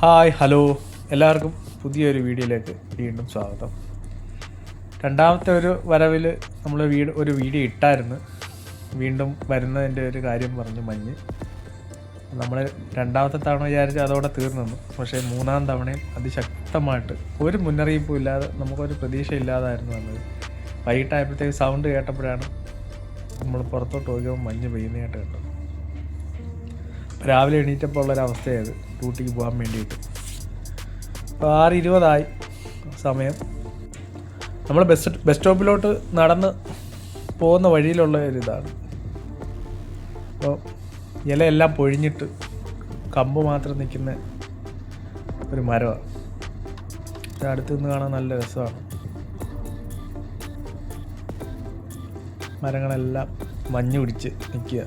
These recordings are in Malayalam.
ഹായ് ഹലോ എല്ലാവർക്കും പുതിയൊരു വീഡിയോയിലേക്ക് വീണ്ടും സ്വാഗതം. രണ്ടാമത്തെ ഒരു വരവിൽ നമ്മൾ ഒരു വീഡിയോ ഇട്ടായിരുന്നു. വീണ്ടും വരുന്നതിൻ്റെ ഒരു കാര്യം പറഞ്ഞു മഞ്ഞ്. നമ്മൾ രണ്ടാമത്തെ തവണ വിചാരിച്ച് അതോടെ തീർന്നു. പക്ഷേ മൂന്നാം തവണയും അതിശക്തമായിട്ട് ഒരു മുന്നറിയിപ്പും ഇല്ലാതെ നമുക്കൊരു പ്രതീക്ഷയില്ലാതായിരുന്നു വന്നത്. വൈകിട്ടായപ്പോഴത്തേക്ക് സൗണ്ട് കേട്ടപ്പോഴാണ് നമ്മൾ പുറത്തോട്ട് നോക്കിയപ്പോൾ മഞ്ഞ് പെയ്യുന്നതായിട്ട് കണ്ടത്. രാവിലെ എണീറ്റപ്പോൾ ഉള്ളൊരവസ്ഥയായത് ഡ്യൂട്ടിക്ക് പോകാൻ വേണ്ടിയിട്ട്. അപ്പോൾ 6:20 സമയം. നമ്മൾ ബസ് സ്റ്റോപ്പിലോട്ട് നടന്ന് പോകുന്ന വഴിയിലുള്ള ഒരിതാണ്. അപ്പോൾ ഇലയെല്ലാം പൊഴിഞ്ഞിട്ട് കമ്പ് മാത്രം നിൽക്കുന്ന ഒരു മരമാണ്. അടുത്ത് നിന്ന് കാണാൻ നല്ല രസമാണ്. മരങ്ങളെല്ലാം മഞ്ഞ് പിടിച്ച് നിൽക്കുക.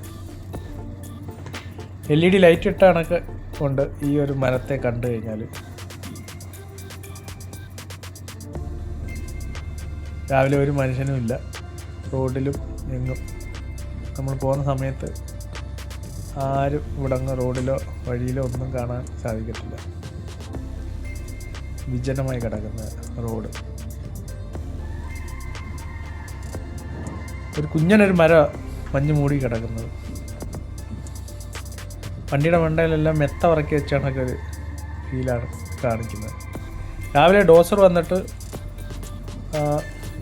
LED ലൈറ്റ് ഇട്ട കണക്ക് കൊണ്ട് ഈ ഒരു മരത്തെ കണ്ടു കഴിഞ്ഞാൽ രാവിലെ ഒരു മനുഷ്യനും ഇല്ല. റോഡിലും എങ്ങും നമ്മൾ പോകുന്ന സമയത്ത് ആരും ഇവിടങ്ങ് റോഡിലോ വഴിയിലോ ഒന്നും കാണാൻ സാധിക്കത്തില്ല. വിജനമായി കിടക്കുന്ന റോഡ്. ഒരു കുഞ്ഞനൊരു മരം മഞ്ഞ് മൂടി കിടക്കുന്നത്. വണ്ടിയുടെ മണ്ടയിലെല്ലാം മെത്ത ഉറക്കി വെച്ചാണൊക്കെ ഒരു ഫീലാണ് കാണിക്കുന്നത്. രാവിലെ ഡോസർ വന്നിട്ട്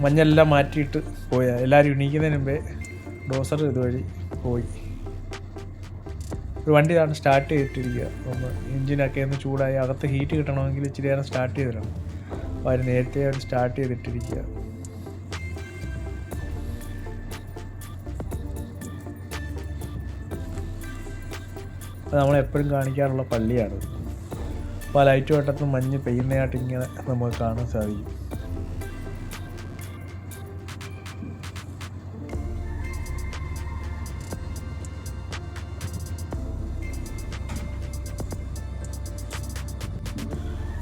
മഞ്ഞെല്ലാം മാറ്റിയിട്ട് പോയാൽ എല്ലാവരും എണീക്കുന്നതിന് മുമ്പേ ഡോസർ ഇതുവഴി പോയി. ഒരു വണ്ടി ആണ് സ്റ്റാർട്ട് ചെയ്തിട്ടിരിക്കുക. ഒന്ന് എൻജിനൊക്കെ ഒന്ന് ചൂടായി അകത്ത് ഹീറ്റ് കിട്ടണമെങ്കിൽ ഇച്ചിരി നേരം സ്റ്റാർട്ട് ചെയ്തിടണം. അപ്പോൾ അവർ നേരത്തെ അവർ സ്റ്റാർട്ട് ചെയ്തിട്ടിരിക്കുക. അത് നമ്മളെപ്പോഴും കാണിക്കാറുള്ള പള്ളിയാണ്. അപ്പോൾ ആ ലൈറ്റ് വട്ടത്തും മഞ്ഞ് പെയ്യുന്നതായിട്ട് ഇങ്ങനെ നമുക്ക് കാണാൻ സാധിക്കും.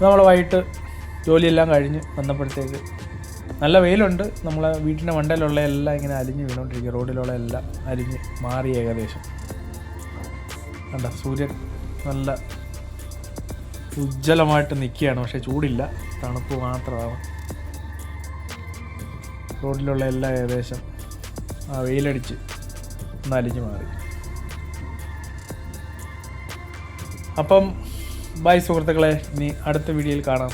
നമ്മൾ വൈകിട്ട് ജോലിയെല്ലാം കഴിഞ്ഞ് വന്നപ്പോഴത്തേക്ക് നല്ല വെയിലുണ്ട്. നമ്മളെ വീട്ടിൻ്റെ മണ്ടയിലുള്ള എല്ലാം ഇങ്ങനെ അലിഞ്ഞ് വീണുകൊണ്ടിരിക്കുക. റോഡിലുള്ള എല്ലാം അലിഞ്ഞ് മാറി ഏകദേശം. കണ്ട സൂര്യൻ നല്ല ഉജ്ജ്വലമായിട്ട് നിൽക്കുകയാണ്. പക്ഷേ ചൂടില്ല, തണുപ്പ് മാത്രമാണ്. റോഡിലുള്ള എല്ലാം ഏകദേശം ആ വെയിലടിച്ച് ഒന്ന് അലിഞ്ഞ് മാറി. അപ്പം ബൈ സുഹൃത്തുക്കളെ, ഇനി അടുത്ത വീഡിയോയിൽ കാണാം.